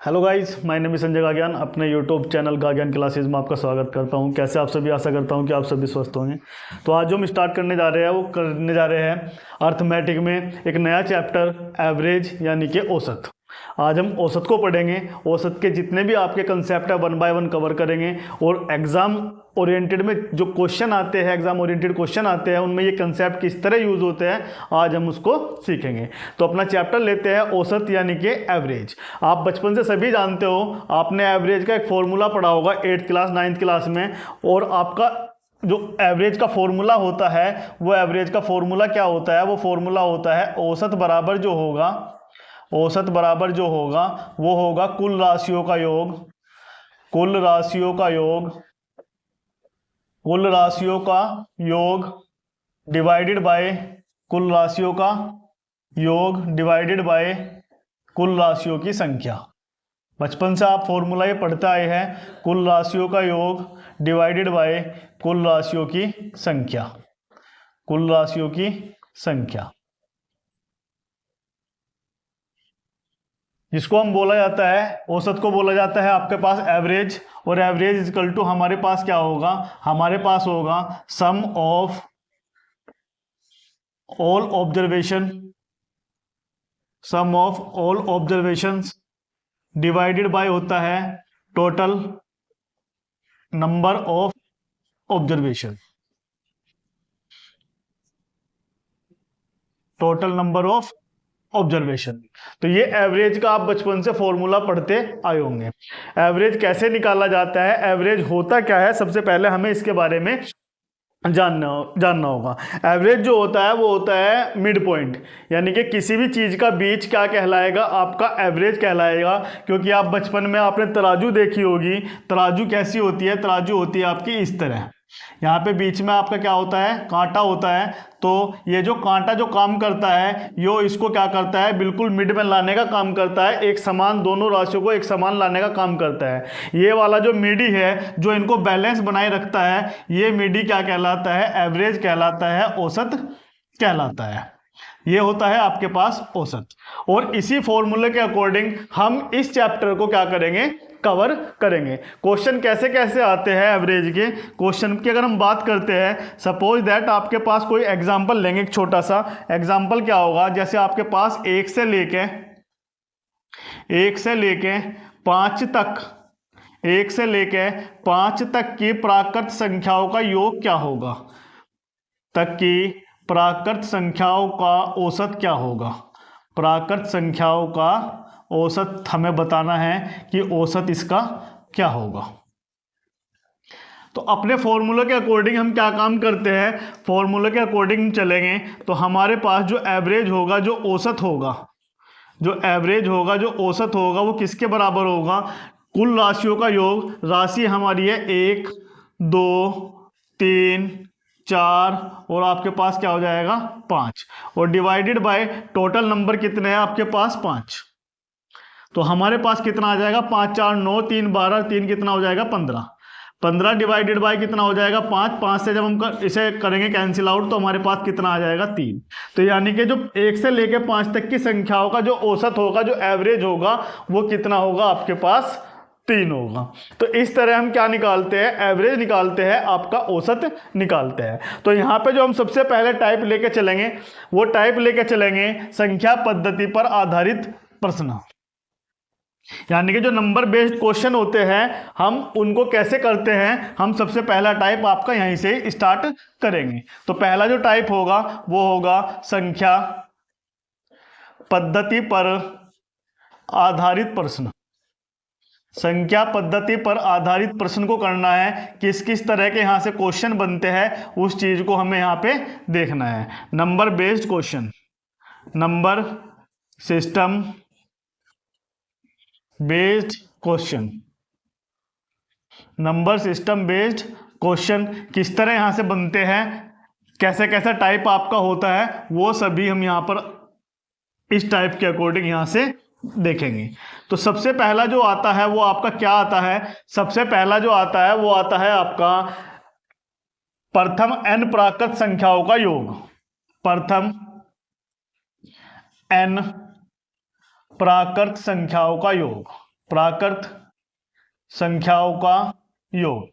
Hello guys, my name is Sanjay गाज्ञान। अपने YouTube channel गाज्ञान classes में आपका स्वागत करता हूं। कैसे आप सभी, आशा करता हूं कि आप सभी स्वस्थ होंगे। तो आज जो हम स्टार्ट करने जा रहे हैं वो करने जा रहे हैं अर्थमेटिक में एक नया चैप्टर, एवरेज यानी कि औसत। आज हम औसत को पढ़ेंगे। औसत के जितने भी आपके कंसेप्ट है 1 बाय 1 कवर करेंगे और एग्जाम ओरिएंटेड में जो क्वेश्चन आते हैं, एग्जाम ओरिएंटेड क्वेश्चन आते हैं, उनमें ये कंसेप्ट किस तरह यूज होते हैं आज हम उसको सीखेंगे। तो अपना चैप्टर लेते हैं औसत यानी कि एवरेज। आप बचपन से सभी जानते हो, आपने एवरेज का एक फॉर्मूला पढ़ा होगा 8th क्लास 9th क्लास में। और आपका जो एवरेज का फॉर्मूला होता है वो एवरेज का फॉर्मूला क्या होता है? वो फॉर्मूला होता है औसत बराबर जो होगा, औसत बराबर जो होगा वो होगा कुल राशियों का योग, कुल राशियों का योग, कुल राशियों का योग डिवाइडेड बाय कुल राशियों का योग डिवाइडेड बाय कुल राशियों की संख्या। बचपन से आप फॉर्मूला ये पढ़ते आए हैं, कुल राशियों का योग डिवाइडेड बाय कुल राशियों की संख्या, कुल राशियों की संख्या, जिसको हम बोला जाता है, औसत को बोला जाता है आपके पास एवरेज। और एवरेज इज इक्वल टू हमारे पास क्या होगा? हमारे पास होगा sum of all observation, sum of all observations divided by होता है total number of observation, total number of observation. तो ये एवरेज का आप बचपन से फॉर्मूला पढ़ते आए होंगे। एवरेज कैसे निकाला जाता है, एवरेज होता क्या है, सबसे पहले हमें इसके बारे में जानना होगा। एवरेज जो होता है वो होता है मिड पॉइंट, यानी कि किसी भी चीज का बीच क्या कहलाएगा? आपका एवरेज कहलाएगा। क्योंकि आप बचपन में आपने तराजू देखी होगी। तराजू कैसी होती है? तराजू होती है आपकी इस तरह। यहाँ पे बीच में आपका क्या होता है? कांटा होता है। तो ये जो कांटा जो काम करता है, यो इसको क्या करता है? बिल्कुल मिड में लाने का काम करता है, एक समान, दोनों राशियों को एक समान लाने का काम करता है। ये वाला जो मिडी है जो इनको बैलेंस बनाए रखता है, ये मिडी क्या कहलाता है? एवरेज कहलाता है, औसत कहलाता है। ये होता है आपके पास औसत। और इसी फॉर्मूले के अकॉर्डिंग हम इस चैप्टर को क्या करेंगे? कवर करेंगे। क्वेश्चन कैसे कैसे आते हैं एवरेज के? क्वेश्चन की अगर हम बात करते हैं, सपोज दैट आपके पास कोई एग्जांपल लेंगे, एक छोटा सा एग्जांपल क्या होगा? जैसे आपके पास 1 से लेके 5 तक, 1 से लेके 5 तक की प्राकृत संख्याओं का योग क्या होगा? तक की प्राकृत संख्याओं का औसत क्या होगा? प्राकृत संख्याओं का औसत हमें बताना है कि औसत इसका क्या होगा। तो अपने फॉर्मूले के अकॉर्डिंग हम क्या काम करते हैं? फॉर्मूले के अकॉर्डिंग चलेंगे तो हमारे पास जो एवरेज होगा, जो औसत होगा, जो एवरेज होगा, जो औसत होगा, वो किसके बराबर होगा? कुल राशियों का योग। राशि हमारी है 1 2 3 4 और आपके पास क्या हो जाएगा? 5। और डिवाइडेड बाय टोटल नंबर कितने हैं आपके पास? 5। तो हमारे पास कितना आ जाएगा? 5 4 9 3 12, 3 कितना हो जाएगा? 15। 15 डिवाइडेड बाय कितना हो जाएगा? 5। 5 से जब हम इसे करेंगे कैंसिल आउट तो हमारे पास कितना आ जाएगा? 3। तो यानी कि जो 1 से लेके 5 तक की संख्याओं का जो औसत होगा, जो एवरेज होगा, वो कितना होगा? आपके पास 3 होगा। तो इस तरह हम क्या निकालते हैं? एवरेज निकालते हैं, आपका औसत निकालते हैं। तो यहाँ पे जो हम सबसे पहले टाइप लेके चलेंगे, वो टाइप लेके चलेंगे संख्या पद्धति पर आधारित प्रश्न। यानी कि जो नंबर बेस्ड क्वेश्चन होते हैं, हम उनको कैसे करते हैं? हम सबसे पहला टाइप आपका यहीं से स्टार्ट करेंगे। तो पहला जो टाइप होगा वो होगा संख्या पद्धति पर आधारित प्रश्न। संख्या पद्धति पर आधारित प्रश्न को करना है। किस किस तरह के यहां से क्वेश्चन बनते हैं उस चीज को हमें यहां पे देखना है। Number based question, number system based question, number system based question किस तरह यहां से बनते हैं, कैसे कैसा टाइप आपका होता है, वो सभी हम यहां पर इस टाइप के अकॉर्डिंग यहां से देखेंगे। तो सबसे पहला जो आता है वो आपका क्या आता है? सबसे पहला जो आता है वो आता है आपका प्रथम n प्राकृत संख्याओं का योग। प्रथम n प्राकृत संख्याओं का योग। प्राकृत संख्याओं का योग।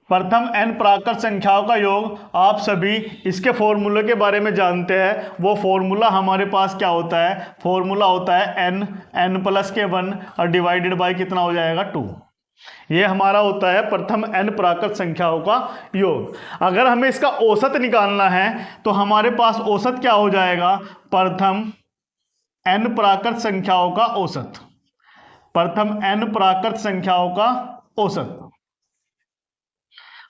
प्रथम n प्राकृत संख्याओं का योग, आप सभी इसके फॉर्मूले के बारे में जानते हैं। वो फॉर्मूला हमारे पास क्या होता है? फॉर्मूला होता है n प्लस के 1 और डिवाइडेड बाय कितना हो जाएगा 2। ये हमारा होता है प्रथम n प्राकृत संख्याओं का योग। अगर हमें इसका औसत निकालना है तो हमारे पास औसत क्या हो जाएगा? प्रथम n प्राकृत संख्याओं का औसत। प्रथम n प्राकृत संख्याओं का औसत।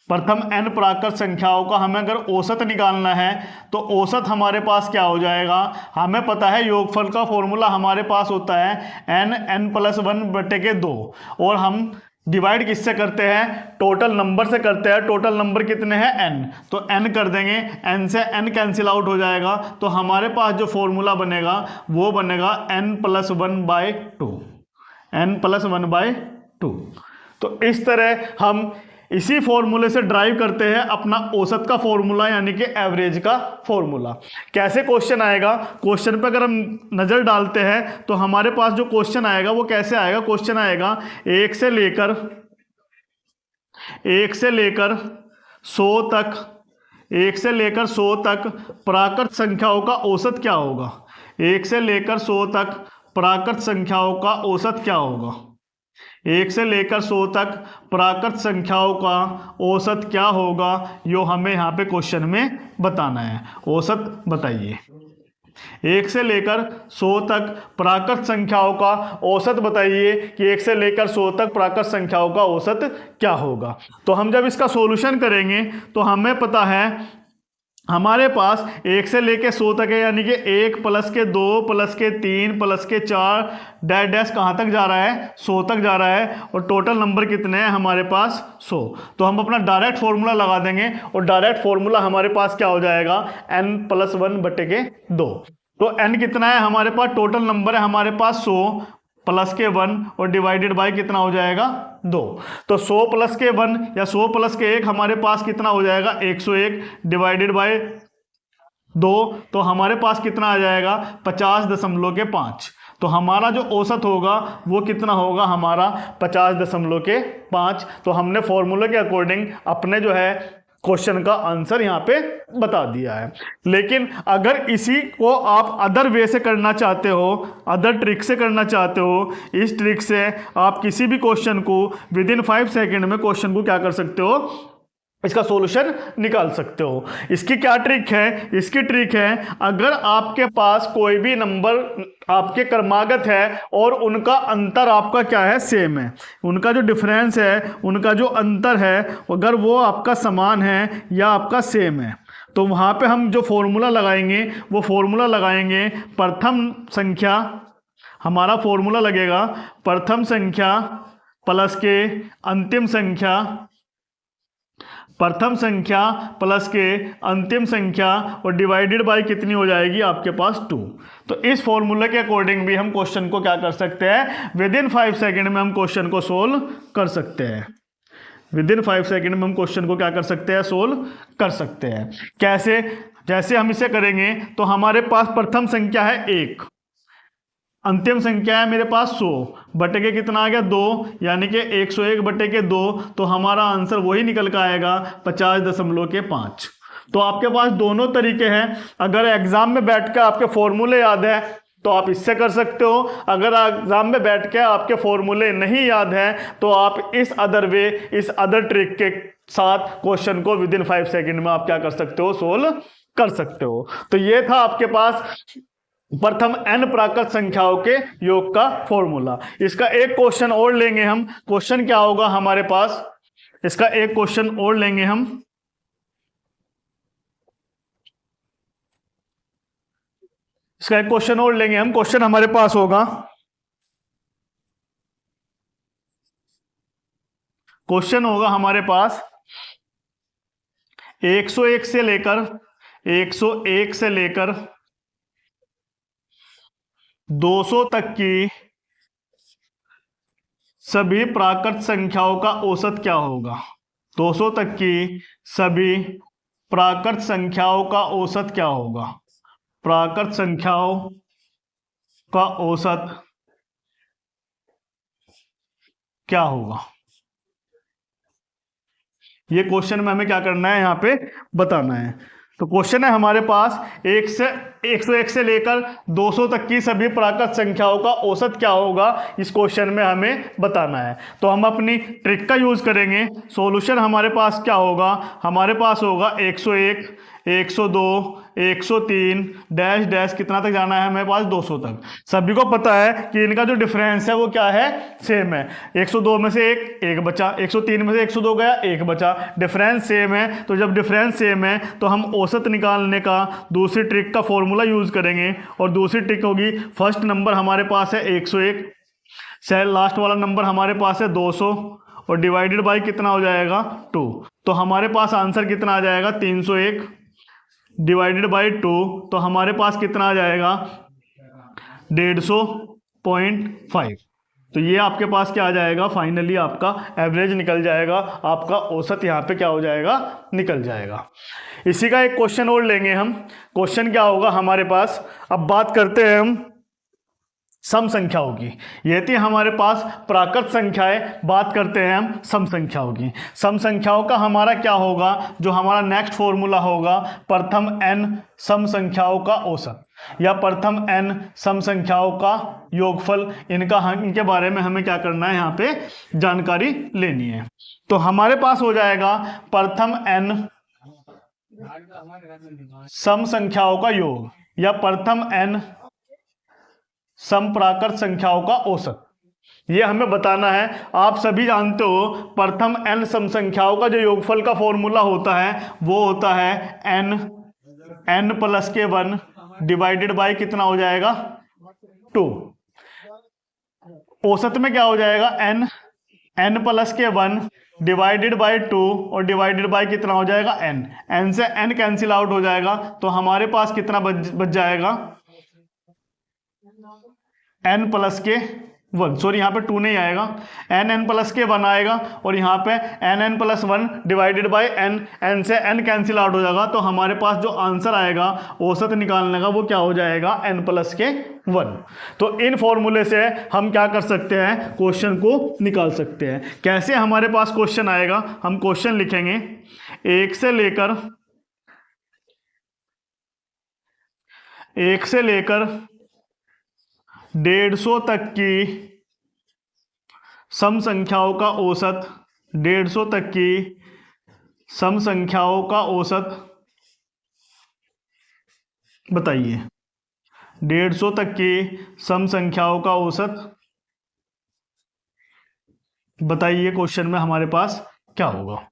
प्रथम n प्राकृत संख्याओं का हमें अगर औसत निकालना है तो औसत हमारे पास क्या हो जाएगा? हमें पता है योगफल का फॉर्मूला हमारे पास होता है n प्लस 1 बटे के 2, और हम डिवाइड किससे करते हैं? टोटल नंबर से करते हैं। टोटल नंबर कितने हैं? n, तो n कर देंगे, n से n कैंसिल आउट हो जाएगा, तो हमारे पास जो फॉर्मूला बनेगा वो बनेगा n plus 1 by 2, n plus 1 by 2। तो इस तरह हम इसी फॉर्मूले से ड्राइव करते हैं अपना औसत का फॉर्मूला, यानी कि एवरेज का फॉर्मूला। कैसे क्वेश्चन आएगा? क्वेश्चन पे अगर हम नज़र डालते हैं तो हमारे पास जो क्वेश्चन आएगा वो कैसे आएगा? क्वेश्चन आएगा 1 से लेकर 100 तक, 1 से लेकर 100 तक प्राकृत संख्याओं का औसत क्या होगा? 1 से लेकर 100 तक प्राकृत संख्याओं का औसत क्या होगा? 1 से लेकर 100 तक प्राकृत संख्याओं का औसत क्या होगा? यो हमें यहाँ पे क्वेश्चन में बताना है। औसत बताइए। 1 से लेकर 100 तक प्राकृत संख्याओं का औसत बताइए कि 1 से लेकर 100 तक प्राकृत संख्याओं का औसत क्या होगा। तो हम जब इसका सॉल्यूशन करेंगे तो हमें पता है हमारे पास 1 से लेके 100 तक है, यानी कि 1 प्लस के 2 प्लस के 3 प्लस के 4 डैश डैश कहाँ तक जा रहा है? 100 तक जा रहा है, और टोटल नंबर कितने हैं हमारे पास? 100। तो हम अपना डायरेक्ट फॉर्मूला लगा देंगे, और डायरेक्ट फॉर्मूला हमारे पास क्या हो जाएगा? n प्लस 1 बटे के 2। तो n कितना है हमारे पास? टोटल नंबर है हमारे पास 100 प्लस के 1 और डिवाइडेड बाय कितना हो जाएगा? 2। तो 100 प्लस के 1 या 100 प्लस के 1 हमारे पास कितना हो जाएगा? 101 डिवाइडेड बाय 2, तो हमारे पास कितना आ जाएगा? 50.5। तो हमारा जो औसत होगा वो कितना होगा? हमारा 50.5। तो हमने फॉर्मूले के अकॉर्डिंग अपने जो है क्वेश्चन का आंसर यहाँ पे बता दिया है। लेकिन अगर इसी को आप अदर वे से करना चाहते हो, अदर ट्रिक से करना चाहते हो, इस ट्रिक से आप किसी भी क्वेश्चन को विद इन 5 सेकेंड में क्वेश्चन को क्या कर सकते हो? इसका सॉल्यूशन निकाल सकते हो। इसकी क्या ट्रिक है? इसकी ट्रिक है, अगर आपके पास कोई भी नंबर आपके क्रमागत है और उनका अंतर आपका क्या है? सेम है, उनका जो डिफरेंस है, उनका जो अंतर है, अगर वो आपका समान है या आपका सेम है, तो वहाँ पे हम जो फॉर्मूला लगाएंगे वो फॉर्मूला लगाएंगे प्रथम संख्या। हमारा फॉर्मूला लगेगा प्रथम संख्या प्लस के अंतिम संख्या, प्रथम संख्या प्लस के अंतिम संख्या, और डिवाइडेड बाय कितनी हो जाएगी आपके पास? 2। तो इस फॉर्मूले के अकॉर्डिंग भी हम क्वेश्चन को क्या कर सकते हैं? विद इन 5 सेकेंड में हम क्वेश्चन को सोल्व कर सकते हैं। विद इन 5 सेकेंड में हम क्वेश्चन को क्या कर सकते हैं? सोल्व कर सकते हैं। कैसे? जैसे हम इसे करेंगे तो हमारे पास प्रथम संख्या है 1, अंतिम संख्या है मेरे पास 100 बटे के कितना आ गया? 2, यानी कि 101 बटे के 2, तो हमारा आंसर वही निकल कर आएगा 50.5। तो आपके पास दोनों तरीके हैं। अगर एग्जाम में बैठ कर आपके फॉर्मूले याद है तो आप इससे कर सकते हो। अगर एग्जाम में बैठ के आपके फॉर्मूले नहीं याद हैं तो आप इस अदर वे, इस अदर ट्रिक के साथ क्वेश्चन को विद इन 5 सेकेंड में आप क्या कर सकते हो? सोल्व कर सकते हो। तो ये था आपके पास प्रथम n प्राकृत संख्याओं के योग का फॉर्मूला। इसका एक क्वेश्चन और लेंगे हम। क्वेश्चन क्या होगा हमारे पास? इसका एक क्वेश्चन और लेंगे हम। इसका एक क्वेश्चन और लेंगे हम। क्वेश्चन हमारे पास होगा, क्वेश्चन होगा हमारे पास 101 से लेकर 200 तक की सभी प्राकृत संख्याओं का औसत क्या होगा? 200 तक की सभी प्राकृत संख्याओं का औसत क्या होगा? प्राकृत संख्याओं का औसत क्या होगा। ये क्वेश्चन में हमें क्या करना है, यहाँ पे बताना है। तो क्वेश्चन है हमारे पास 101 से लेकर 200 तक की सभी प्राकृत संख्याओं का औसत क्या होगा, इस क्वेश्चन में हमें बताना है। तो हम अपनी ट्रिक का यूज करेंगे। सॉल्यूशन हमारे पास क्या होगा, हमारे पास होगा 101, 102, 103 डैश डैश कितना तक जाना है हमें पास 200 तक। सभी को पता है कि इनका जो डिफरेंस है वो क्या है, सेम है। 102 में से एक बचा, 103 में से 102 गया, एक बचा, डिफरेंस सेम है। तो जब डिफरेंस सेम है तो हम औसत निकालने का दूसरी ट्रिक का फॉर्मूला यूज करेंगे। और दूसरी ट्रिक होगी, फर्स्ट नंबर हमारे पास है 101, लास्ट वाला नंबर हमारे पास है 200 और डिवाइडेड बाई कितना हो जाएगा 2। तो हमारे पास आंसर कितना आ जाएगा 301 डिवाइडेड बाई 2। तो हमारे पास कितना आ जाएगा 150.5। तो ये आपके पास क्या आ जाएगा, फाइनली आपका एवरेज निकल जाएगा, आपका औसत यहाँ पे क्या हो जाएगा, निकल जाएगा। इसी का एक क्वेश्चन और लेंगे हम। क्वेश्चन क्या होगा हमारे पास, अब बात करते हैं हम सम संख्याओं की। ये थी हमारे पास प्राकृत संख्याएं, बात करते हैं हम सम संख्याओं की। सम संख्याओं का हमारा क्या होगा, जो हमारा नेक्स्ट फॉर्मूला होगा, प्रथम n सम संख्याओं का औसत या प्रथम n सम संख्याओं का योगफल। इनके बारे में हमें क्या करना है, यहाँ पे जानकारी लेनी है। तो हमारे पास हो जाएगा प्रथम n सम संख्याओं का योग या प्रथम n सम प्राकृत संख्याओं का औसत, ये हमें बताना है। आप सभी जानते हो प्रथम n सम संख्याओं का जो योगफल का फॉर्मूला होता है वो होता है n प्लस के 1 डिवाइडेड बाई कितना हो जाएगा 2। औसत में क्या हो जाएगा n प्लस के 1 डिवाइडेड बाई 2 और डिवाइडेड बाई कितना हो जाएगा n से n कैंसिल आउट हो जाएगा। तो हमारे पास कितना बच जाएगा n प्लस के 1, सॉरी यहाँ पे 2 नहीं आएगा, n प्लस के 1 आएगा और यहाँ पे n plus 1 divided by n से n कैंसिल आउट हो जाएगा। तो हमारे पास जो आंसर आएगा औसत निकालने का वो क्या हो जाएगा n प्लस के 1। तो इन फॉर्मूले से हम क्या कर सकते हैं, क्वेश्चन को निकाल सकते हैं। कैसे हमारे पास क्वेश्चन आएगा, हम क्वेश्चन लिखेंगे 1 से लेकर 150 तक की सम संख्याओं का औसत, 150 तक की सम संख्याओं का औसत बताइए। 150 तक की सम संख्याओं का औसत बताइए, क्वेश्चन में हमारे पास क्या होगा।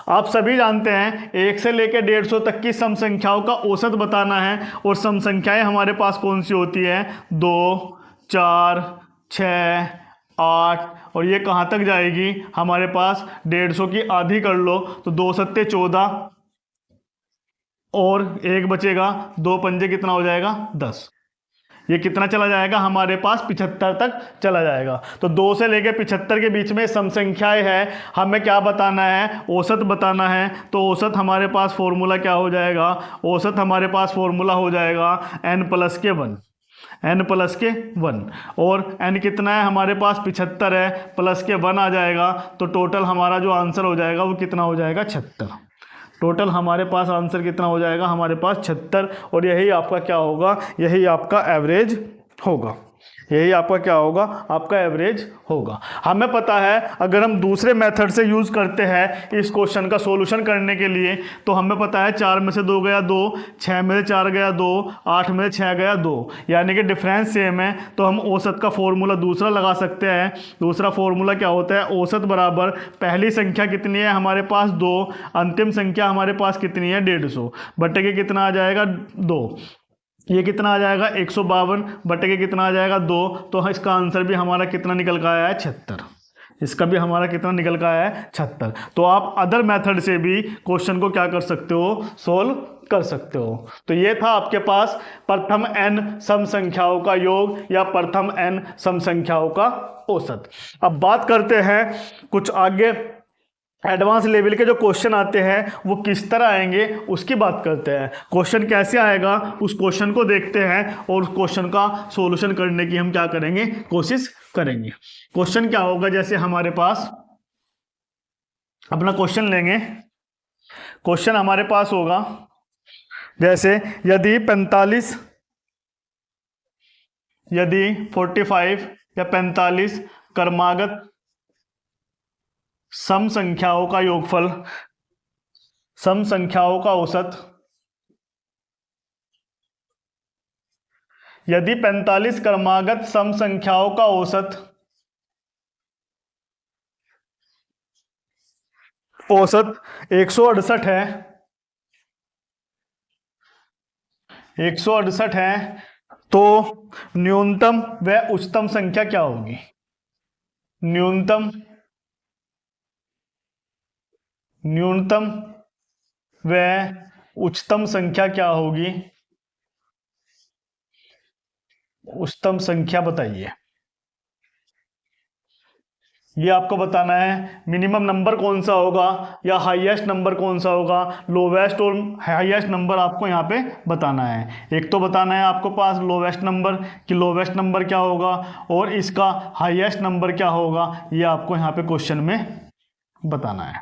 आप सभी जानते हैं 1 से लेकर 150 तक की सम संख्याओं का औसत बताना है। और सम संख्याएं हमारे पास कौन सी होती है, 2, 4, 6, 8 और ये कहाँ तक जाएगी हमारे पास 150 की आधी कर लो तो 2 सत्ते 14 और एक बचेगा, 2 पंजे कितना हो जाएगा 10। ये कितना चला जाएगा हमारे पास 75 तक चला जाएगा। तो 2 से लेकर 75 के बीच में सम संख्याएं है, हमें क्या बताना है, औसत बताना है। तो औसत हमारे पास फॉर्मूला क्या हो जाएगा, औसत हमारे पास फॉर्मूला हो जाएगा n प्लस के 1 और n कितना है हमारे पास 75 है, प्लस के 1 आ जाएगा। तो टोटल हमारा जो आंसर हो जाएगा वो कितना हो जाएगा 76। टोटल हमारे पास आंसर कितना हो जाएगा, हमारे पास 76। और यही आपका क्या होगा, यही आपका एवरेज होगा, यही आपका क्या होगा, आपका एवरेज होगा। हमें पता है अगर हम दूसरे मेथड से यूज़ करते हैं इस क्वेश्चन का सॉल्यूशन करने के लिए, तो हमें पता है 4 में से 2 गया 2, 6 में से 4 गया 2, 8 में से 6 गया 2, यानी कि डिफरेंस सेम है। तो हम औसत का फॉर्मूला दूसरा लगा सकते हैं। दूसरा फॉर्मूला क्या होता है, औसत बराबर पहली संख्या कितनी है हमारे पास 2, अंतिम संख्या हमारे पास कितनी है 150 बटे के कितना आ जाएगा 2, ये कितना आ जाएगा 152 बटे के कितना आ जाएगा 2। तो इसका आंसर भी हमारा कितना निकल का आया है 76। इसका भी हमारा कितना निकल का आया है 76। तो आप अदर मेथड से भी क्वेश्चन को क्या कर सकते हो, सोल्व कर सकते हो। तो ये था आपके पास प्रथम n सम संख्याओं का योग या प्रथम n सम संख्याओं का औसत। अब बात करते हैं कुछ आगे एडवांस लेवल के जो क्वेश्चन आते हैं वो किस तरह आएंगे उसकी बात करते हैं। क्वेश्चन कैसे आएगा उस क्वेश्चन को देखते हैं और उस क्वेश्चन का सॉल्यूशन करने की हम क्या करेंगे, कोशिश करेंगे। क्वेश्चन क्या होगा, जैसे हमारे पास अपना क्वेश्चन लेंगे, क्वेश्चन हमारे पास होगा जैसे यदि 45 45 या 45 क्रमागत सम संख्याओं का योगफल, सम संख्याओं का औसत, यदि 45 क्रमागत सम संख्याओं का औसत 168 है, 168 है, तो न्यूनतम व उच्चतम संख्या क्या होगी? न्यूनतम व उच्चतम संख्या क्या होगी? उच्चतम संख्या बताइए। ये आपको बताना है मिनिमम नंबर कौन सा होगा या हाईएस्ट नंबर कौन सा होगा, लोवेस्ट और हाईएस्ट नंबर आपको यहाँ पे बताना है। एक तो बताना है आपको पास लोवेस्ट नंबर कि लोवेस्ट नंबर क्या होगा और इसका हाईएस्ट नंबर क्या होगा, ये आपको यहाँ पे क्वेश्चन में बताना है।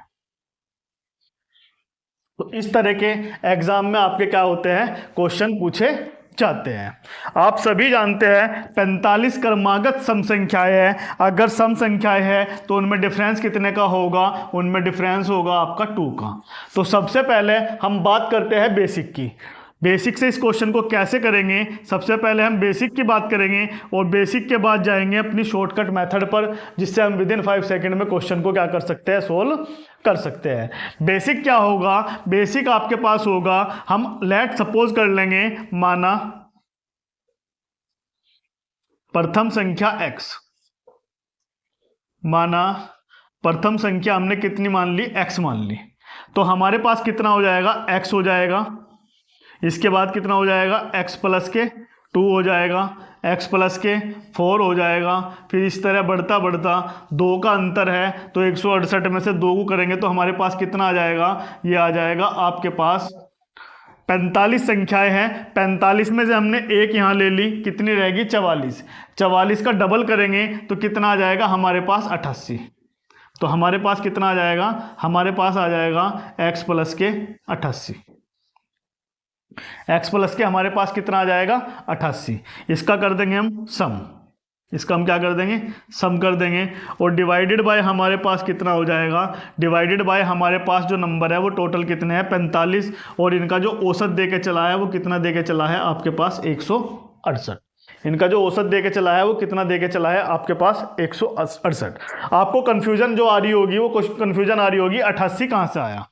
तो इस तरह के एग्जाम में आपके क्या होते हैं, क्वेश्चन पूछे जाते हैं। आप सभी जानते हैं 45 क्रमागत सम संख्याएं हैं, अगर सम संख्याएं हैं तो उनमें डिफरेंस कितने का होगा? उनमें डिफरेंस होगा आपका 2 का। तो सबसे पहले हम बात करते हैं बेसिक की। बेसिक से इस क्वेश्चन को कैसे करेंगे, सबसे पहले हम बेसिक की बात करेंगे और बेसिक के बाद जाएंगे अपनी शॉर्टकट मेथड पर, जिससे हम विदिन 5 सेकंड में क्वेश्चन को क्या कर सकते हैं, सोल्व कर सकते हैं। बेसिक क्या होगा? बेसिक आपके पास होगा, हम लेट सपोज कर लेंगे, माना प्रथम संख्या x, माना प्रथम संख्या हमने कितनी मान ली, x मान ली। तो हमारे पास कितना हो जाएगा, x हो जाएगा। इसके बाद कितना हो जाएगा, x प्लस के 2 हो जाएगा, x प्लस के 4 हो जाएगा। फिर इस तरह बढ़ता बढ़ता 2 का अंतर है, तो 168 में से 2 को करेंगे तो हमारे पास कितना आ जाएगा, ये आ जाएगा आपके पास 45 संख्याएं हैं। 45 में से हमने एक यहाँ ले ली, कितनी रहेगी, 44। 44 का डबल करेंगे तो कितना आ जाएगा हमारे पास, 88। तो हमारे पास कितना आ जाएगा, हमारे पास आ जाएगा x प्लस के 88। x प्लस के हमारे पास कितना आ जाएगा, 88। इसका कर देंगे हम सम, इसका हम क्या कर देंगे, सम कर देंगे। और डिवाइडेड बाय हमारे पास कितना हो जाएगा, डिवाइडेड बाय हमारे पास जो नंबर है वो टोटल कितने हैं, 45, और इनका जो औसत दे के चला है वो कितना दे के चला है आपके पास, 168। इनका जो औसत दे के चला है वो कितना दे के चला है आपके पास, 168। आपको कंफ्यूजन जो आ रही होगी, वो कंफ्यूजन आ रही होगी 88 कहाँ से आया।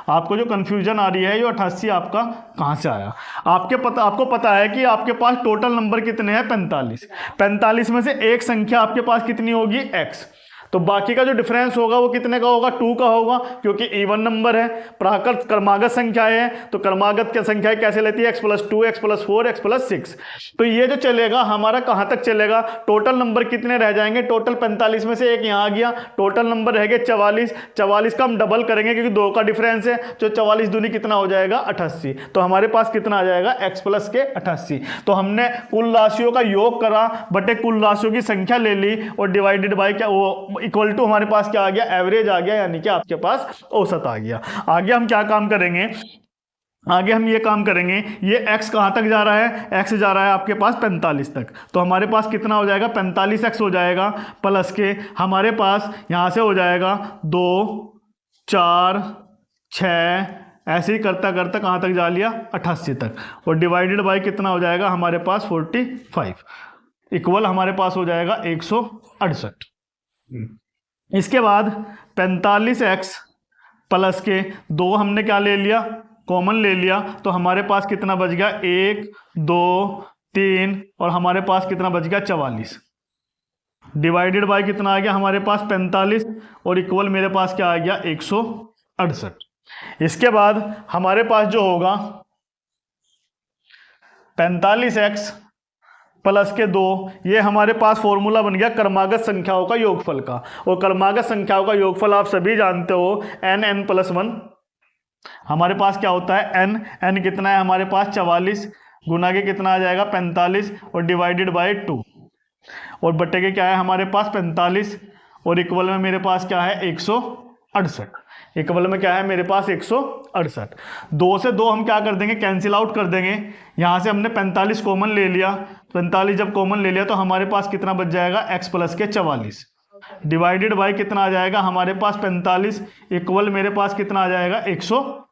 आपको जो कंफ्यूजन आ रही है ये 88 आपका कहाँ से आया। आपको पता है कि आपके पास टोटल नंबर कितने हैं, 45। 45 में से एक संख्या आपके पास कितनी होगी, x। तो बाकी का जो डिफरेंस होगा वो कितने का होगा, 2 का होगा, क्योंकि इवन नंबर है, प्राकृत क्रमागत संख्याएं हैं। तो क्रमागत की संख्याएं कैसे लेती है, x plus 2, x plus 4, x plus 6। तो ये जो चलेगा हमारा कहाँ तक चलेगा, टोटल नंबर कितने रह जाएंगे, टोटल 45 में से एक यहाँ आ गया, टोटल नंबर रह गए 44। 44 का हम डबल करेंगे क्योंकि 2 का डिफरेंस है, जो 44 दूनी कितना हो जाएगा, 88। तो हमारे पास कितना आ जाएगा, x प्लस के 88। तो हमने कुल राशियों का योग करा बटे कुल राशियों की संख्या ले ली और डिवाइडेड बाय क्या, वो इक्वल टू हमारे पास क्या आ गया, एवरेज आ गया, यानी कि आपके पास औसत आ गया। आगे हम क्या काम करेंगे, आगे हम ये काम करेंगे, ये x कहाँ तक जा रहा है, x जा रहा है आपके पास 45 तक। तो हमारे पास कितना हो जाएगा, 45x हो जाएगा, प्लस के हमारे पास यहाँ से हो जाएगा 2, 4, 6, ऐसे ही करता करता कहाँ तक जा लिया, 88 तक। और डिवाइडेड बाय कितना हो जाएगा हमारे पास, 45, इक्वल हमारे पास हो जाएगा 168। इसके बाद 45x प्लस के 2 हमने क्या ले लिया, कॉमन ले लिया, तो हमारे पास कितना बच गया, 1, 2, 3, और हमारे पास कितना बच गया, 44। डिवाइडेड बाय कितना आ गया हमारे पास, 45, और इक्वल मेरे पास क्या आ गया, 168। इसके बाद हमारे पास जो होगा 45x प्लस के 2, ये हमारे पास फॉर्मूला बन गया क्रमागत संख्याओं का योगफल का। और क्रमागत संख्याओं का योगफल आप सभी जानते हो n+1। हमारे पास क्या होता है n कितना है हमारे पास 44, गुना के कितना आ जाएगा 45, और डिवाइडेड बाय 2, और बटे के क्या है हमारे पास 45, और इक्वल में मेरे पास क्या है 168। इक्वल में क्या है मेरे पास 168। 2 से 2 हम क्या कर देंगे, कैंसिल आउट कर देंगे। यहाँ से हमने 45 कॉमन ले लिया, 45 जब कॉमन ले लिया तो हमारे पास कितना बच जाएगा x प्लस के 44, डिवाइडेड बाय कितना आ जाएगा हमारे पास 45, इक्वल मेरे पास कितना आ जाएगा 168।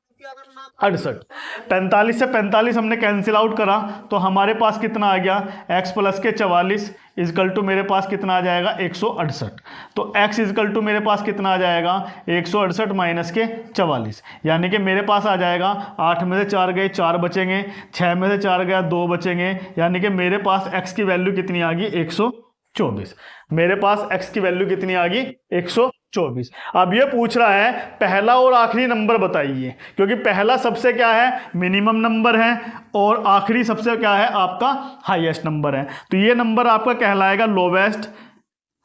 45 से 45 हमने कैंसिल आउट करा तो हमारे पास कितना आ गया x प्लस के 44 इजकल टू मेरे पास कितना आ जाएगा 168। तो x इजकल टू मेरे पास कितना आ जाएगा 168 माइनस के 44, यानी कि मेरे पास आ जाएगा 8 में से 4 गए 4 बचेंगे, 6 में से 4 गया 2 बचेंगे, यानी कि मेरे पास x की वैल्यू कितनी आ गई 124। मेरे पास x की वैल्यू कितनी आ गई 124। अब ये पूछ रहा है पहला और आखिरी नंबर बताइए, क्योंकि पहला सबसे क्या है मिनिमम नंबर है और आखिरी सबसे क्या है आपका हाईएस्ट नंबर है। तो ये नंबर आपका कहलाएगा लोवेस्ट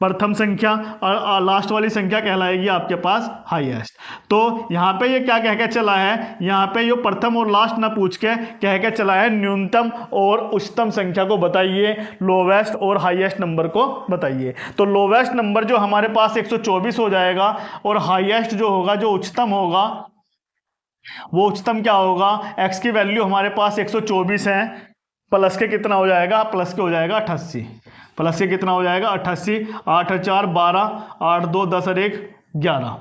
प्रथम संख्या, और लास्ट वाली संख्या कहलाएगी आपके पास हाईएस्ट। तो यहाँ पे ये क्या कह के चला है, यहाँ पे ये प्रथम और लास्ट ना पूछ के कह के चला है न्यूनतम और उच्चतम संख्या को बताइए, लोवेस्ट और हाईएस्ट नंबर को बताइए। तो लोवेस्ट नंबर जो हमारे पास 124 हो जाएगा, और हाईएस्ट जो होगा जो उच्चतम होगा वो उच्चतम क्या होगा, x की वैल्यू हमारे पास 124 है, प्लस के कितना हो जाएगा, प्लस के हो जाएगा 88, प्लस के कितना हो जाएगा 88, 8 और 4 12, 8 2 10 और 1 11,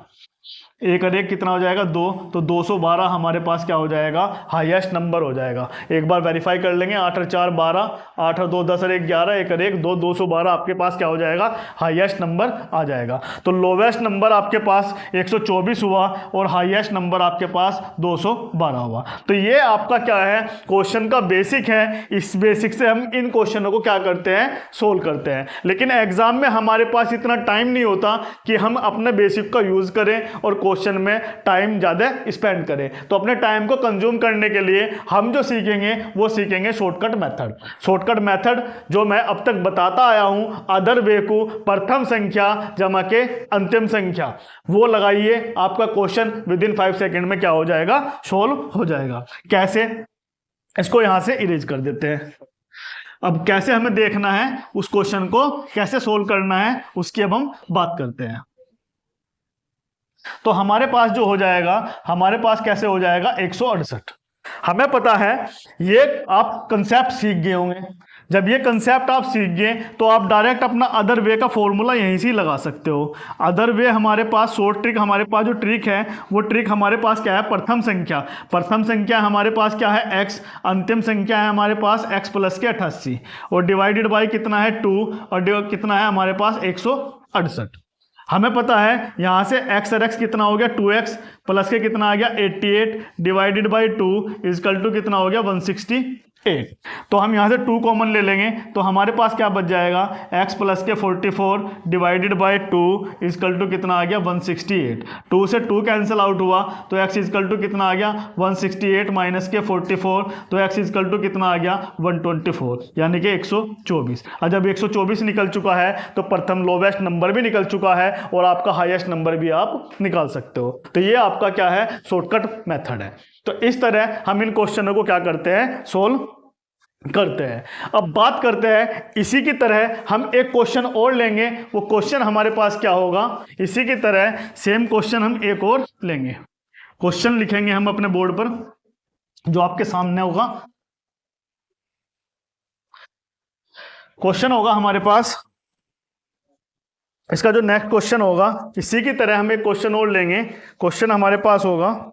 1 और 1 कितना हो जाएगा 2, तो 212 हमारे पास क्या हो जाएगा हाईएस्ट नंबर हो जाएगा। एक बार वेरीफाई कर लेंगे, 8 और 4 12, 8 और 2 10 और 1 11, 1 और 1 2, 212 आपके पास क्या हो जाएगा हाईएस्ट नंबर आ जाएगा। तो लोवेस्ट नंबर आपके पास 124 हुआ और हाईएस्ट नंबर आपके पास 212 हुआ। तो ये आपका क्या है क्वेश्चन का बेसिक है। इस बेसिक से हम इन क्वेश्चनों को क्या करते हैं सोल्व करते हैं, लेकिन एग्जाम में हमारे पास इतना टाइम नहीं होता कि हम अपने बेसिक का यूज करें और क्वेश्चन में टाइम ज़्यादा स्पेंड करें। तो अपने टाइम को कंज्यूम करने के लिए हम जो सीखेंगे वो सीखेंगे शॉर्टकट मेथड। शॉर्टकट मेथड जो मैं अब तक बताता आया हूं, अदर वे को प्रथम संख्या जमा के अंतिम संख्या वो लगाइए, आपका क्वेश्चन विद इन 5 सेकेंड में क्या हो जाएगा सोल्व हो जाएगा। कैसे, इसको यहां से इरेज कर देते हैं। अब कैसे हमें देखना है उस क्वेश्चन को कैसे सोल्व करना है उसकी अब हम बात करते हैं। तो हमारे पास जो हो जाएगा, हमारे पास कैसे हो जाएगा 168। हमें पता है ये आप कंसेप्ट सीख गए होंगे। जब ये कंसेप्ट आप सीख गए तो आप डायरेक्ट अपना अदर वे का फॉर्मूला यहीं से लगा सकते हो। अदर वे हमारे पास शॉर्ट ट्रिक, हमारे पास जो ट्रिक है वो ट्रिक हमारे पास क्या है प्रथम संख्या। प्रथम संख्या हमारे पास क्या है x, अंतिम संख्या है हमारे पास x प्लस के 88, और डिवाइडेड बाई कितना है 2, और कितना है हमारे पास 168। हमें पता है यहाँ से x और x कितना हो गया 2x, प्लस के कितना आ गया 88, डिवाइडेड बाई 2 इजकल टू कितना हो गया 168। तो हम यहाँ से 2 कॉमन ले लेंगे तो हमारे पास क्या बच जाएगा x प्लस के 44 डिवाइडेड बाई 2 इजकल टू कितना आ गया 168। 2 से 2 कैंसिल आउट हुआ तो x इजकल टू कितना आ गया 168 माइनस के 44, तो x इजकल टू कितना आ गया 124, यानी कि 124। और जब 124 निकल चुका है तो प्रथम लोवेस्ट नंबर भी निकल चुका है और आपका हाईएस्ट नंबर भी आप निकाल सकते हो। तो ये आपका क्या है शॉर्टकट मेथड है। तो इस तरह हम इन क्वेश्चनों को क्या करते हैं सोल्व करते हैं। अब बात करते हैं इसी की तरह हम एक क्वेश्चन और लेंगे। वो क्वेश्चन हमारे पास क्या होगा, इसी की तरह सेम क्वेश्चन हम एक और लेंगे। क्वेश्चन लिखेंगे हम अपने बोर्ड पर जो आपके सामने होगा। क्वेश्चन होगा हमारे पास, इसका जो नेक्स्ट क्वेश्चन होगा इसी की तरह हम एक क्वेश्चन और लेंगे। क्वेश्चन हमारे पास होगा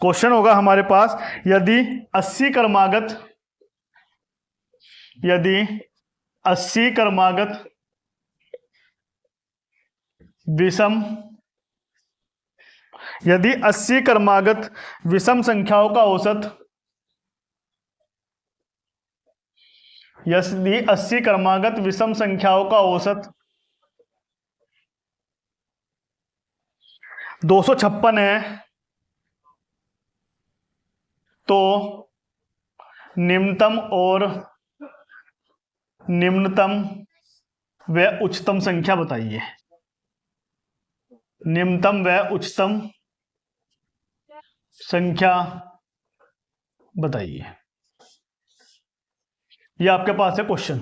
हमारे पास यदि 80 क्रमागत विषम संख्याओं का औसत, यदि 80 क्रमागत विषम संख्याओं का औसत 256 है तो निम्नतम व उच्चतम संख्या बताइए। निम्नतम व उच्चतम संख्या बताइए। ये आपके पास है क्वेश्चन,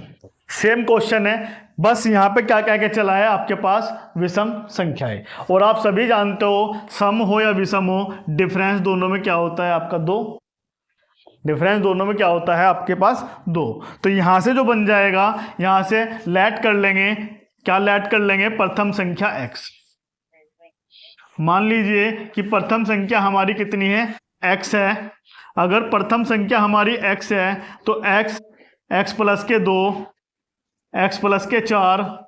सेम क्वेश्चन है, बस यहाँ पे क्या कह के चला है आपके पास विषम संख्या है। और आप सभी जानते हो सम हो या विषम हो, डिफरेंस दोनों में क्या होता है आपका 2। डिफरेंस दोनों में क्या होता है आपके पास 2। तो यहां से जो बन जाएगा, यहां से लेट कर लेंगे, क्या लेट कर लेंगे, प्रथम संख्या x। मान लीजिए कि प्रथम संख्या हमारी कितनी है, x है। अगर प्रथम संख्या हमारी x है तो x प्लस के 2, x प्लस के 4,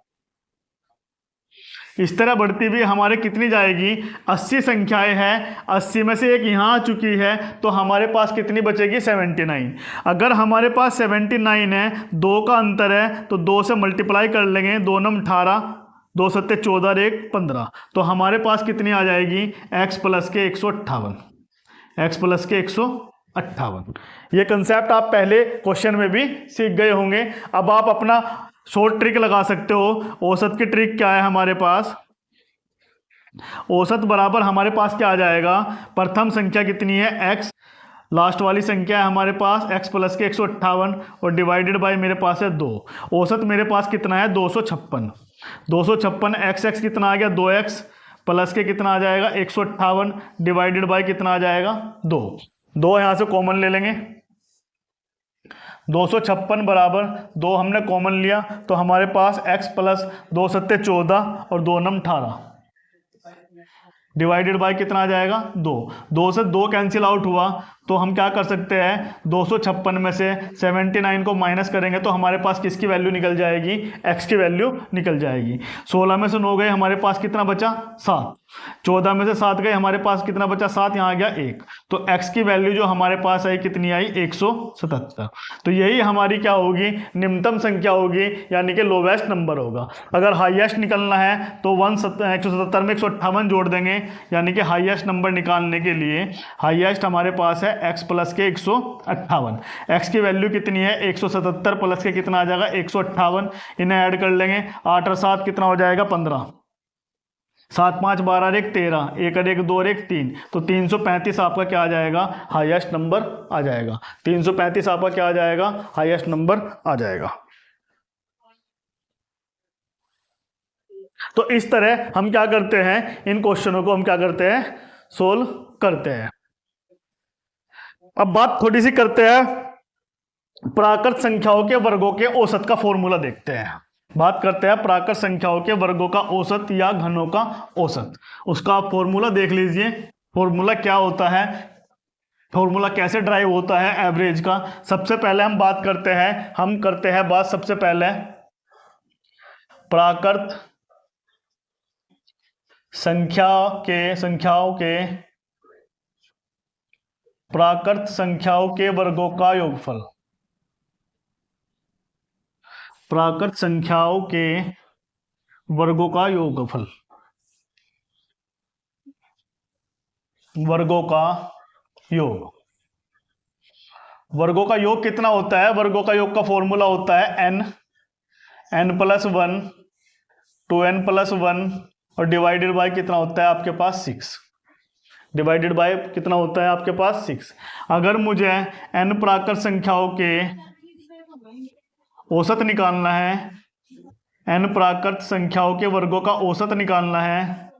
इस तरह बढ़ती हुई हमारे कितनी जाएगी, 80 संख्याएं हैं। 80 में से एक यहाँ आ चुकी है तो हमारे पास कितनी बचेगी, 79। अगर हमारे पास 79 है, 2 का अंतर है, तो 2 से मल्टीप्लाई कर लेंगे, 2 नम 18, 2 सत्ते 14, 1 15, तो हमारे पास कितनी आ जाएगी, x प्लस के 158। x प्लस के 158। ये कंसेप्ट आप पहले क्वेश्चन में भी सीख गए होंगे। अब आप अपना शॉर्ट ट्रिक लगा सकते हो। औसत की ट्रिक क्या है हमारे पास, औसत बराबर हमारे पास क्या आ जाएगा, प्रथम संख्या कितनी है x, लास्ट वाली संख्या है हमारे पास x प्लस के 158 और डिवाइडेड बाय मेरे पास है 2। औसत मेरे पास कितना है, 256। 256 x कितना आ गया, 2x प्लस के कितना आ जाएगा 158 डिवाइडेड बाय कितना आ जाएगा 2 यहाँ से कॉमन ले लेंगे। 256 बराबर 2 हमने कॉमन लिया तो हमारे पास x प्लस 2 सत्ते 14 और 2 नम 18 डिवाइडेड बाय कितना आ जाएगा 2 से 2 कैंसिल आउट हुआ तो हम क्या कर सकते हैं, 256 में से 79 को माइनस करेंगे तो हमारे पास किसकी वैल्यू निकल जाएगी, x की वैल्यू निकल जाएगी। 16 में से 9 गए, हमारे पास कितना बचा 7। 14 में से 7 गए, हमारे पास कितना बचा 7, यहाँ आ गया 1। तो x की वैल्यू जो हमारे पास आई कितनी आई, 177। तो यही हमारी क्या होगी, निम्नतम संख्या होगी, यानी कि लोवेस्ट नंबर होगा। अगर हाईएस्ट निकलना है तो 177 में 158 जोड़ देंगे, यानी कि हाईएस्ट नंबर निकालने के लिए हाईएस्ट हमारे पास है x प्लस के 158। x की वैल्यू कितनी है, 177 प्लस के कितना आ जाएगा 158। इन्हें ऐड कर लेंगे, 8 और 7 कितना हो जाएगा 15, 7 5 12 1 13, 1 और 1 2 और 1 3, तो 335 आपका क्या आ जाएगा, हाईएस्ट नंबर आ जाएगा। 335 आपका क्या आ जाएगा, हाईएस्ट नंबर आ जाएगा। तो इस तरह हम क्या करते हैं, इन क्वेश्चनों को हम क्या करते हैं, सोल्व करते हैं। अब बात थोड़ी सी करते हैं प्राकृत संख्याओं के वर्गों के औसत का फॉर्मूला देखते हैं। बात करते हैं प्राकृत संख्याओं के वर्गों का औसत या घनों का औसत। उसका आप फॉर्मूला देख लीजिए। फॉर्मूला क्या होता है, फॉर्मूला कैसे ड्राइव होता है एवरेज का। सबसे पहले हम बात करते हैं, बात सबसे पहले प्राकृत संख्याओं के वर्गों का योगफल। प्राकृत संख्याओं के वर्गों का योगफल, वर्गों का योग। वर्गों का योग कितना होता है, वर्गों का योग का फॉर्मूला होता है n प्लस 1 2n प्लस 1 और डिवाइडेड बाय कितना होता है आपके पास 6। डिवाइडेड बाय कितना होता है आपके पास 6। अगर मुझे n प्राकृत संख्याओं के औसत निकालना है, n प्राकृत संख्याओं के वर्गों का औसत निकालना है,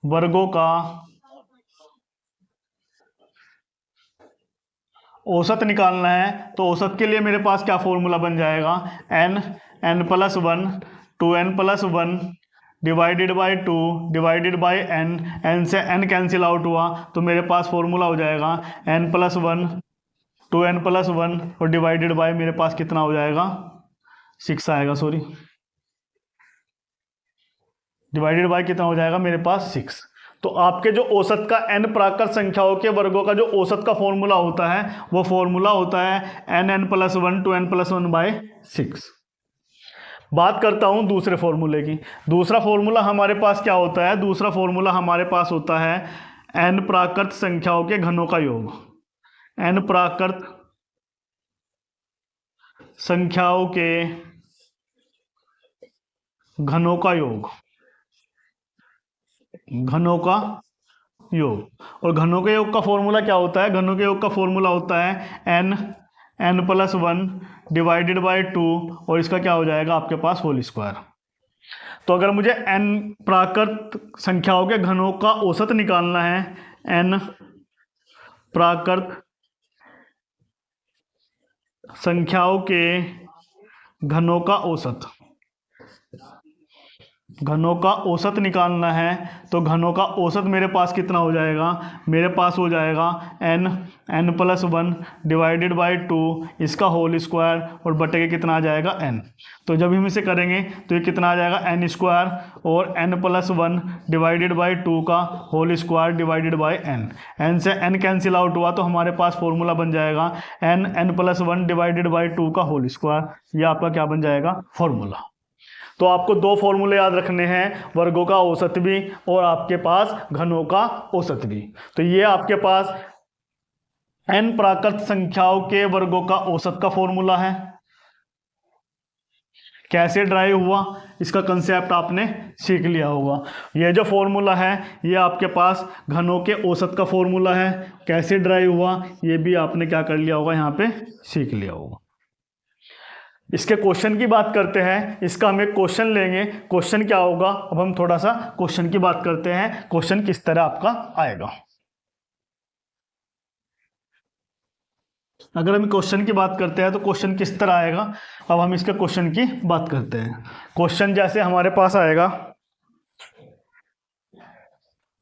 वर्गों का औसत निकालना है, तो औसत के लिए मेरे पास क्या फॉर्मूला बन जाएगा, n plus 1 2n plus 1 divided by 2 divided by n से n कैंसिल आउट हुआ तो मेरे पास फॉर्मूला हो जाएगा n प्लस 1 2n प्लस 1 और डिवाइडेड बाय मेरे पास कितना हो जाएगा 6 आएगा, सॉरी डिवाइडेड बाय कितना हो जाएगा मेरे पास 6। तो आपके जो औसत का n प्राकृत संख्याओं के वर्गों का जो औसत का फॉर्मूला होता है वो फॉर्मूला होता है n plus 1 2n plus 1 bye 6। बात करता हूं दूसरे फॉर्मूले की। दूसरा फॉर्मूला हमारे पास क्या होता है, दूसरा फॉर्मूला हमारे पास होता है n प्राकृत संख्याओं के घनों का योग, n प्राकृत संख्याओं के घनों का योग, घनों का योग। और घनों के योग का फॉर्मूला क्या होता है? घनों के योग का फॉर्मूला होता है n+1 डिवाइडेड बाय 2 और इसका क्या हो जाएगा आपके पास होल स्क्वायर। तो अगर मुझे n प्राकृत संख्याओं के घनों का औसत निकालना है, n प्राकृत संख्याओं के घनों का औसत, घनों का औसत निकालना है, तो घनों का औसत मेरे पास कितना हो जाएगा? मेरे पास हो जाएगा n+1 डिवाइडेड बाय 2 इसका होल स्क्वायर और बटे के कितना आ जाएगा n। तो जब हम इसे करेंगे तो ये कितना आ जाएगा n स्क्वायर और n+1 डिवाइडेड बाय 2 का whole square divided by n से n कैंसिल आउट हुआ तो हमारे पास फॉर्मूला बन जाएगा n+1 डिवाइडेड बाय 2 का होल स्क्वायर। ये आपका क्या बन जाएगा? फॉर्मूला। तो आपको दो फॉर्मूले याद रखने हैं, वर्गों का औसत भी और आपके पास घनों का औसत भी। तो ये आपके पास n प्राकृत संख्याओं के वर्गों का औसत का फॉर्मूला है। कैसे ड्राइव हुआ इसका कंसेप्ट आपने सीख लिया होगा। ये जो फॉर्मूला है ये आपके पास घनों के औसत का फॉर्मूला है। कैसे ड्राइव हुआ ये भी आपने क्या कर लिया होगा, यहाँ पे सीख लिया होगा। इसके क्वेश्चन की बात करते हैं, इसका हम एक क्वेश्चन लेंगे। क्वेश्चन क्या होगा, अब हम थोड़ा सा क्वेश्चन की बात करते हैं, क्वेश्चन किस तरह आपका आएगा। अगर हम क्वेश्चन की बात करते हैं तो क्वेश्चन किस तरह आएगा, अब हम इसके क्वेश्चन की बात करते हैं। क्वेश्चन जैसे हमारे पास आएगा,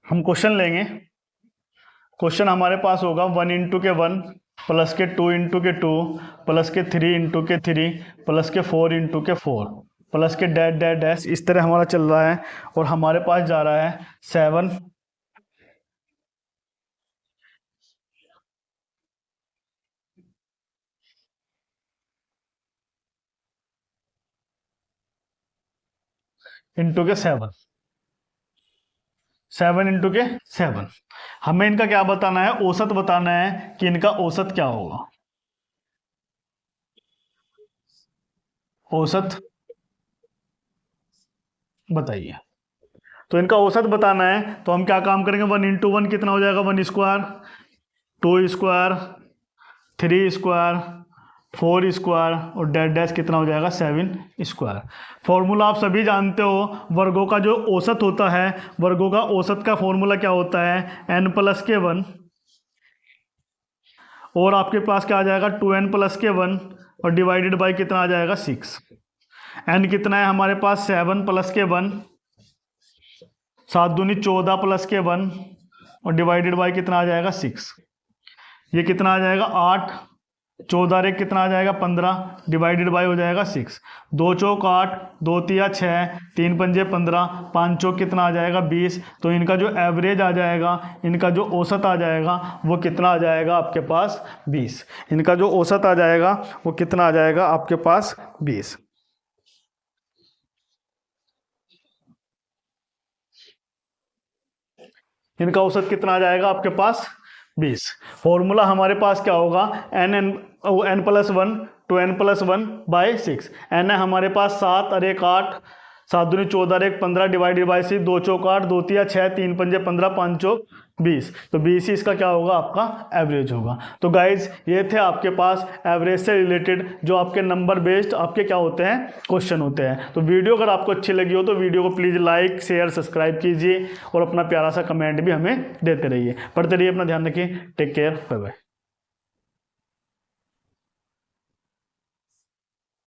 हम क्वेश्चन लेंगे। क्वेश्चन हमारे पास होगा 1 × के 1 प्लस के 2 × के 2 प्लस के 3 × के 3 प्लस के 4 × के 4 प्लस के डैश डैश डैश, इस तरह हमारा चल रहा है। और हमारे पास जा रहा है 7 × के 7 × के 7। हमें इनका क्या बताना है? औसत बताना है कि इनका औसत क्या होगा। औसत बताइए। तो इनका औसत बताना है तो हम क्या काम करेंगे, 1 × 1 कितना हो जाएगा? 1 स्क्वायर, 2 स्क्वायर, 3 स्क्वायर, 4 स्क्वायर और डैश डैश कितना हो जाएगा? 7 स्क्वायर। फॉर्मूला आप सभी जानते हो, वर्गों का जो औसत होता है, वर्गों का औसत का फॉर्मूला क्या होता है? n+1 और आपके पास क्या आ जाएगा? 2n+1 और डिवाइडेड बाई कितना आ जाएगा? 6। n कितना है हमारे पास? 7 + 1, 7 दूनी 14 + 1 और डिवाइडेड बाई कितना आ जाएगा? 6। ये कितना आ जाएगा? 8, 14 एक कितना आ जाएगा? 15 डिवाइडेड बाई हो जाएगा 6। 2 चौक 8, 2 तिया 6, 3 पंजे 15, 5 चौक कितना आ जाएगा? 20। तो इनका जो एवरेज आ जाएगा, इनका जो औसत आ जाएगा वो कितना आ जाएगा आपके पास? 20। इनका जो औसत आ जाएगा वो कितना आ जाएगा आपके पास? 20। इनका औसत कितना आ जाएगा आपके पास? 20। फॉर्मूला हमारे पास क्या होगा? n+1 2n+1 by 6। n है हमारे पास 7 और 1 8, 7 दूनी 14 और 1 15 डिवाइडेड बाई 6, 2 चौक 8, 2 तिया 6, 3 पंजे 15, 5 चौक 20। तो 20 ही इसका क्या होगा? आपका एवरेज होगा। तो गाइज ये थे आपके पास एवरेज से रिलेटेड जो आपके नंबर बेस्ड आपके क्या होते हैं? क्वेश्चन होते हैं। तो वीडियो अगर आपको अच्छी लगी हो तो वीडियो को प्लीज़ लाइक शेयर सब्सक्राइब कीजिए और अपना प्यारा सा कमेंट भी हमें देते रहिए। पढ़ते रहिए, अपना ध्यान रखिए। Take care, bye bye.